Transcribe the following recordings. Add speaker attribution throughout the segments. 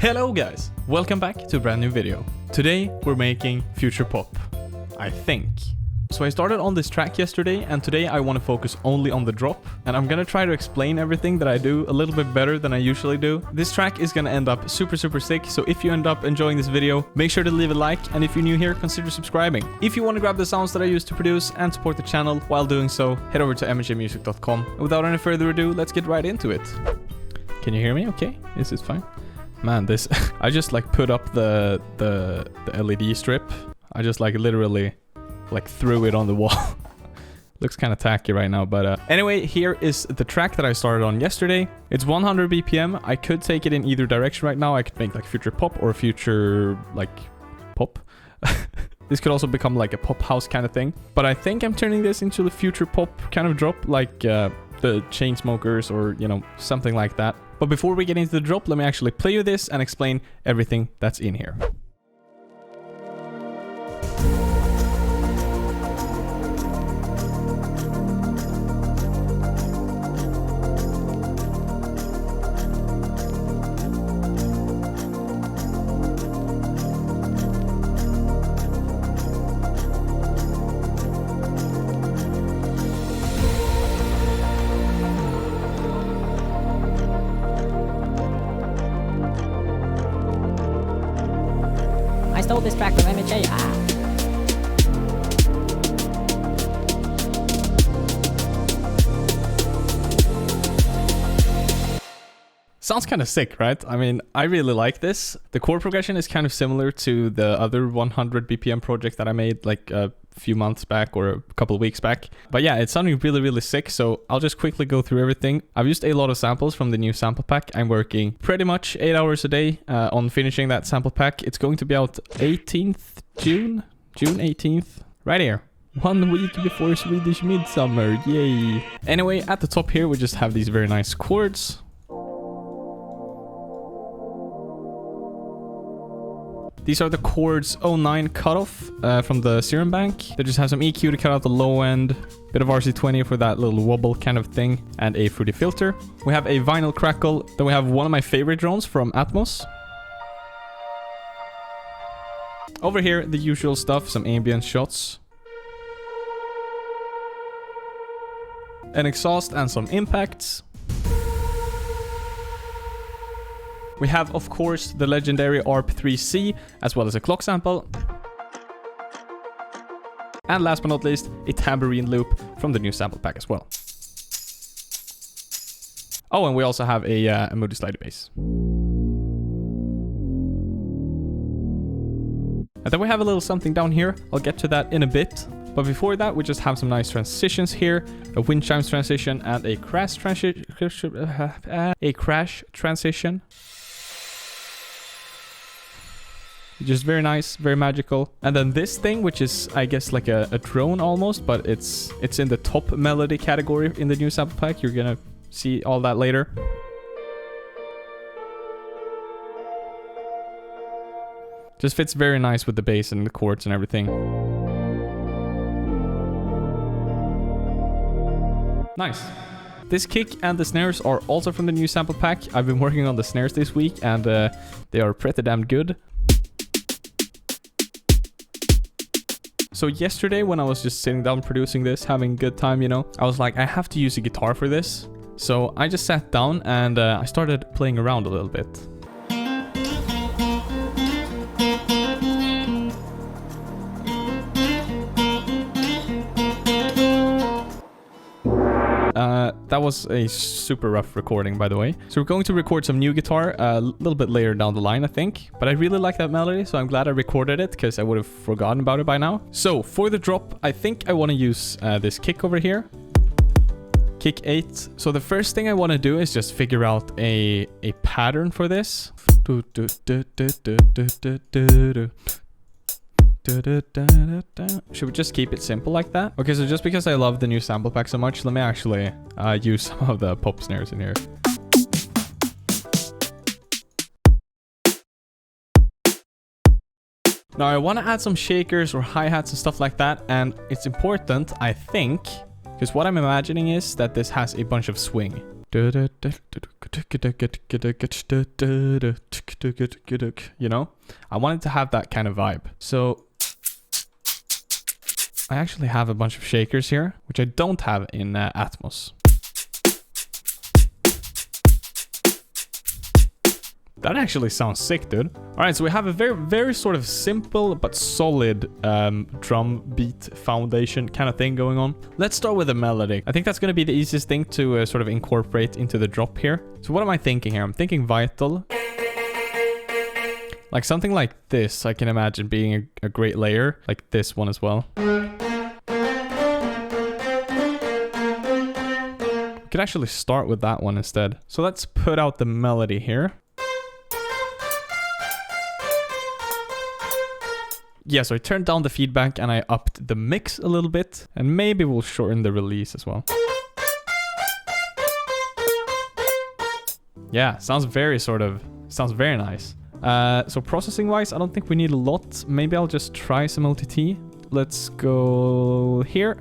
Speaker 1: Hello guys, welcome back to a brand new video. Today we're making future pop, I think. So I started on this track yesterday and today I want to focus only on the drop and I'm gonna try to explain everything that I do a little bit better than I usually do. This track is gonna end up super sick, so if you end up enjoying this video, make sure to leave a like, and if you're new here, consider subscribing. If you want to grab the sounds that I use to produce and support the channel while doing so, head over to mjmusic.com. Without any further ado, let's get right into it. Can you hear me okay? Is this fine? Man, this I just like put up the LED strip. I just like literally like threw it on the wall. Looks kind of tacky right now, but anyway, here is the track that I started on yesterday. It's 100 BPM. I could take it in either direction right now. I could make like future pop or future like pop. This could also become like a pop house kind of thing, but I think I'm turning this into the future pop kind of drop, like the Chainsmokers or, you know, something like that. But before we get into the drop, let me actually play you this and explain everything that's in here.
Speaker 2: I stole this track from MHA.
Speaker 1: Sounds kind of sick, right? I mean, I really like this. The chord progression is kind of similar to the other 100 BPM project that I made like a few months back or a couple of weeks back. But yeah, it's sounding really sick, so I'll just quickly go through everything. I've used a lot of samples from the new sample pack. I'm working pretty much 8 hours a day on finishing that sample pack. It's going to be out 18th June 18th, right here. 1 week before Swedish Midsummer, yay. Anyway, at the top here, we just have these very nice chords. These are the chords 09 cutoff from the Serum Bank. They just have some EQ to cut out the low end, bit of RC20 for that little wobble kind of thing, and a fruity filter. We have a vinyl crackle. Then we have one of my favorite drones from Atmos. Over here, the usual stuff, some ambient shots. An exhaust and some impacts. We have, of course, the legendary ARP3C, as well as a clock sample. And last but not least, a tambourine loop from the new sample pack as well. Oh, and we also have a Moody Slider bass. And then we have a little something down here. I'll get to that in a bit. But before that, we just have some nice transitions here. A wind chimes transition and a crash transition. Just very nice, very magical. And then this thing, which is, I guess, like a drone almost, but it's in the top melody category in the new sample pack. You're gonna see all that later. Just fits very nice with the bass and the chords and everything. Nice. This kick and the snares are also from the new sample pack. I've been working on the snares this week and they are pretty damn good. So yesterday when I was just sitting down producing this, having a good time, you know, I was like, I have to use a guitar for this. So I just sat down and I started playing around a little bit. That was a super rough recording, by the way. So we're going to record some new guitar a little bit later down the line, I think. But I really like that melody, so I'm glad I recorded it because I would have forgotten about it by now. So for the drop, I think I want to use this kick over here. Kick 8. So the first thing I want to do is just figure out a pattern for this. Should we just keep it simple like that? Okay, so just because I love the new sample pack so much, let me actually use some of the pop snares in here. Now I want to add some shakers or hi-hats and stuff like that, and it's important, I think, because what I'm imagining is that this has a bunch of swing. You know, I wanted to have that kind of vibe. So I actually have a bunch of shakers here, which I don't have in Atmos. That actually sounds sick, dude. All right, so we have a very sort of simple but solid drum beat foundation kind of thing going on. Let's start with the melody. I think that's going to be the easiest thing to sort of incorporate into the drop here. So what am I thinking here? I'm thinking vital. Like something like this, I can imagine being a great layer, like this one as well. We could actually start with that one instead. So let's put out the melody here. Yeah, so I turned down the feedback and I upped the mix a little bit. And maybe we'll shorten the release as well. Yeah, sounds very nice. So processing wise, I don't think we need a lot. Maybe I'll just try some OTT. Let's go here.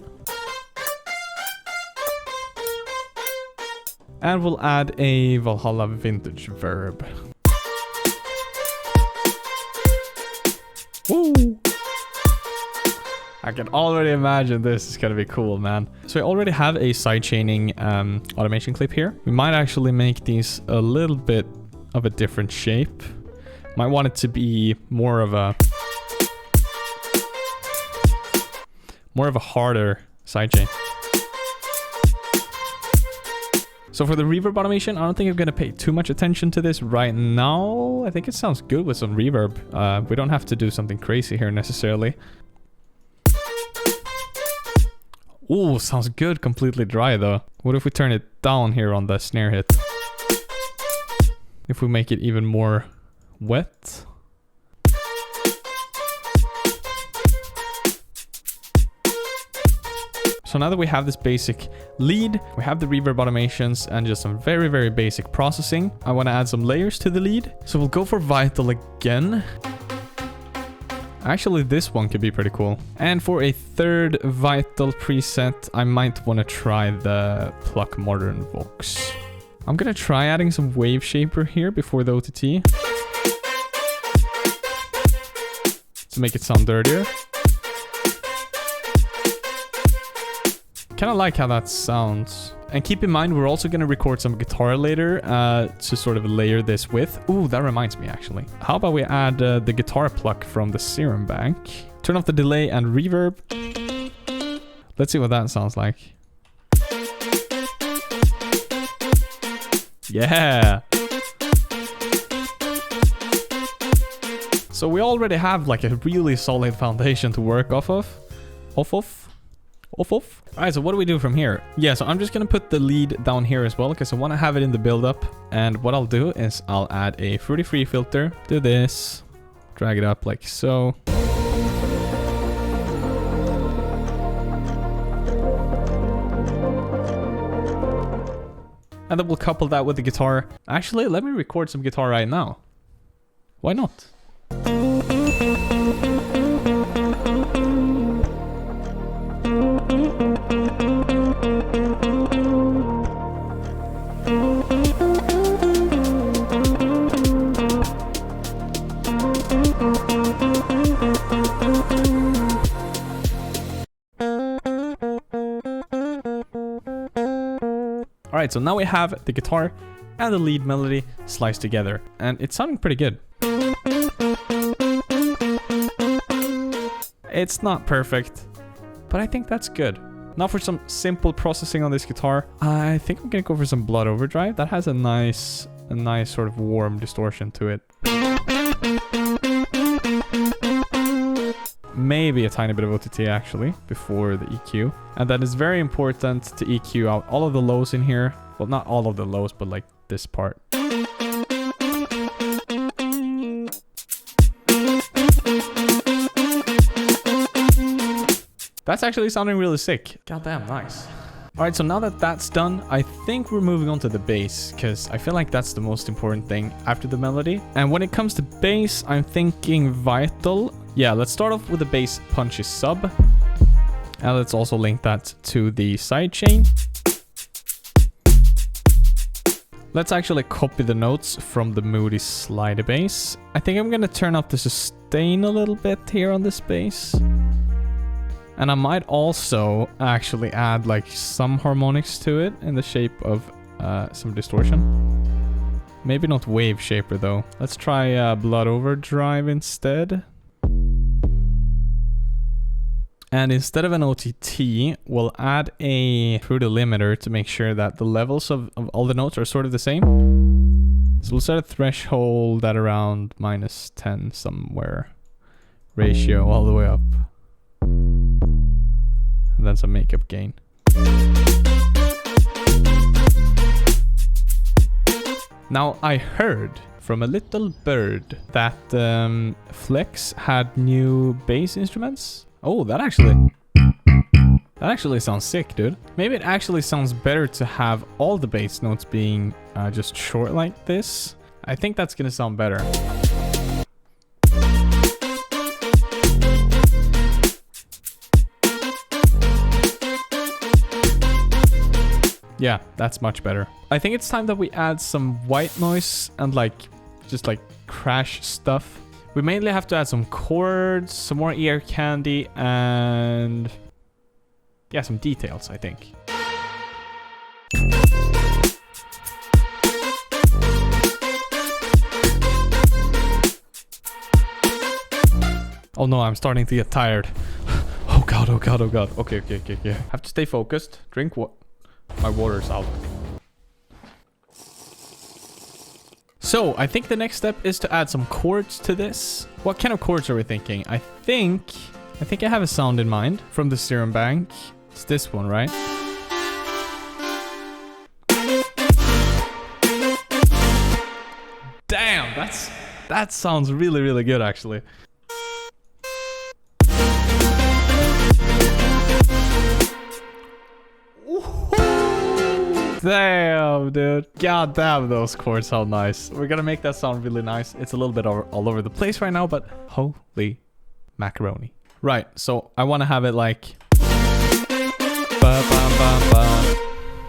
Speaker 1: And we'll add a Valhalla vintage verb. Woo! I can already imagine this is gonna be cool, man. So I already have a sidechaining automation clip here. We might actually make these a little bit of a different shape. Might want it to be more of a harder sidechain. So for the reverb automation, I don't think I'm going to pay too much attention to this right now. I think it sounds good with some reverb. We don't have to do something crazy here necessarily. Ooh, sounds good. Completely dry though. What if we turn it down here on the snare hit? If we make it even more wet. So now that we have this basic lead, we have the reverb automations and just some very basic processing. I want to add some layers to the lead. So we'll go for vital again. Actually, this one could be pretty cool. And for a third vital preset, I might want to try the Pluck Modern Vox. I'm going to try adding some wave shaper here before the OTT. To make it sound dirtier. Kind of like how that sounds. And keep in mind, we're also going to record some guitar later to sort of layer this with. Ooh, that reminds me actually. How about we add the guitar pluck from the Serum Bank? Turn off the delay and reverb. Let's see what that sounds like. Yeah. So we already have like a really solid foundation to work off of. Alright, so what do we do from here? Yeah, so I'm just gonna put the lead down here as well because I want to have it in the build-up. And what I'll do is I'll add a Fruity Free filter. Do this. Drag it up like so. And then we'll couple that with the guitar. Actually, let me record some guitar right now. Why not? Alright, so now we have the guitar and the lead melody sliced together, and it's sounding pretty good. It's not perfect, but I think that's good. Now for some simple processing on this guitar, I think I'm gonna go for some Blood Overdrive. That has a nice sort of warm distortion to it. Maybe a tiny bit of OTT actually before the EQ. And that is very important to EQ out all of the lows in here. Well, not all of the lows, but like this part. That's actually sounding really sick. Goddamn nice. Alright, so now that that's done, I think we're moving on to the bass, because I feel like that's the most important thing after the melody. And when it comes to bass, I'm thinking vital. Yeah, let's start off with the bass punchy sub. And let's also link that to the sidechain. Let's actually copy the notes from the Moody slider bass. I think I'm gonna turn up the sustain a little bit here on this bass. And I might also actually add like some harmonics to it in the shape of some distortion. Maybe not wave shaper though. Let's try Blood Overdrive instead. And instead of an OTT, we'll add a Fruity limiter to make sure that the levels of all the notes are sort of the same. So we'll set a threshold at around -10 somewhere. Ratio all the way up. And then some makeup gain. Now I heard from a little bird that Flex had new bass instruments. Oh, that actually sounds sick, dude. Maybe it actually sounds better to have all the bass notes being just short like this. I think that's gonna sound better. Yeah, that's much better. I think it's time that we add some white noise and just crash stuff. We mainly have to add some chords, some more ear candy, and yeah, some details, I think. Oh no, I'm starting to get tired. Oh god, oh god, oh god. Okay. Have to stay focused. Drink what? My water's out. So, I think the next step is to add some chords to this. What kind of chords are we thinking? I think I have a sound in mind from the Serum Bank. It's this one, right? Damn, that sounds really, really good actually. Damn, dude. God damn, those chords sound nice. We're gonna make that sound really nice. It's a little bit all over the place right now, but holy macaroni. Right, so I want to have it like...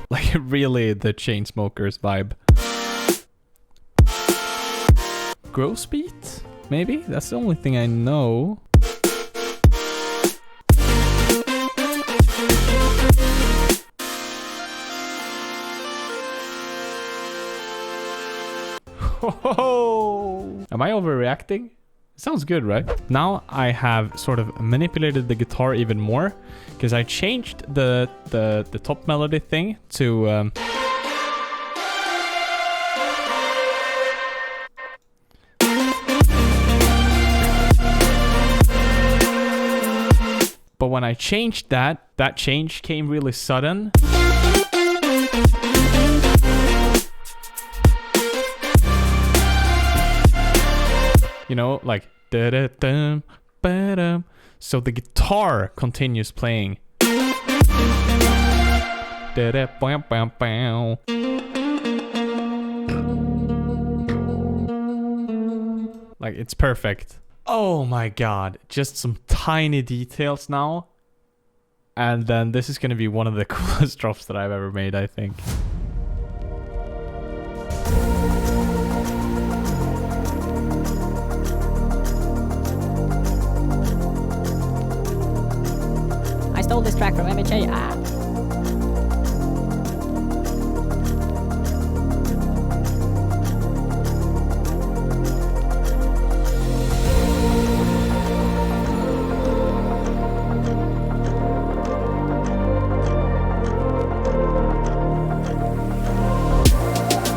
Speaker 1: like really the Chainsmokers vibe. Gross beat? Maybe? That's the only thing I know. Am I overreacting? It sounds good, right? Now I have sort of manipulated the guitar even more because I changed the top melody thing to but when I changed that change came really sudden. You know, like da-da-dum, ba-dum. So the guitar continues playing. Da-da-bam-bam-bam. Like, it's perfect. Oh my god, just some tiny details now. And then this is gonna be one of the coolest drops that I've ever made, I think.
Speaker 2: I stole this track from MHA.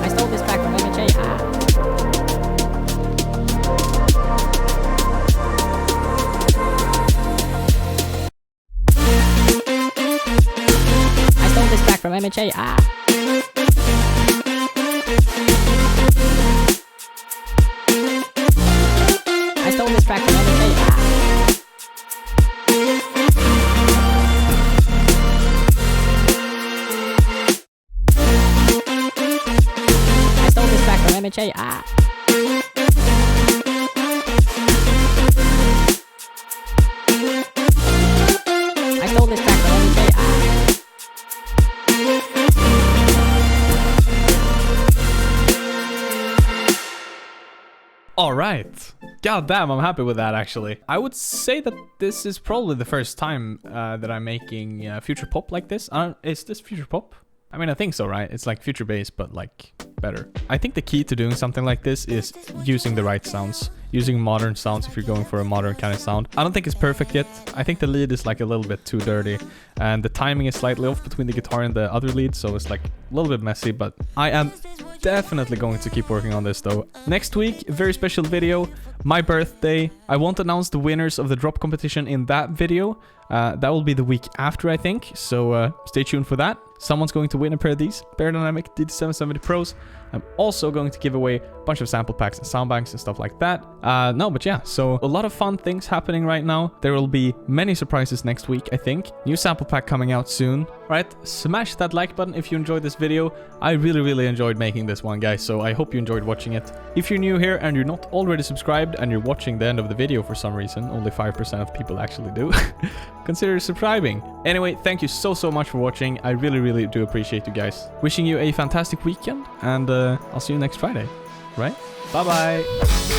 Speaker 2: I stole this track from MHA. From MHA. I stole this track from MHA. I stole this track from MHA. I stole this track from MHA.
Speaker 1: All right. God damn, I'm happy with that, actually. I would say that this is probably the first time that I'm making future pop like this. Is this future pop? I mean, I think so, right? It's like future bass, but like better. I think the key to doing something like this is using the right sounds. Using modern sounds if you're going for a modern kind of sound. I don't think it's perfect yet. I think the lead is like a little bit too dirty. And the timing is slightly off between the guitar and the other lead. So it's like a little bit messy, but I am definitely going to keep working on this though. Next week, a very special video. My birthday. I won't announce the winners of the drop competition in that video. That will be the week after, I think. So stay tuned for that. Someone's going to win a pair of these Beyerdynamic DT770 Pros. I'm also going to give away a bunch of sample packs and sound banks and stuff like that. No, but yeah, so a lot of fun things happening right now. There will be many surprises next week, I think. New sample pack coming out soon. Alright, smash that like button if you enjoyed this video. I really enjoyed making this one, guys, so I hope you enjoyed watching it. If you're new here and you're not already subscribed and you're watching the end of the video for some reason, only 5% of people actually do, consider subscribing. Anyway, thank you so much for watching. I really do appreciate you guys. Wishing you a fantastic weekend, and I'll see you next Friday, right? Bye-bye!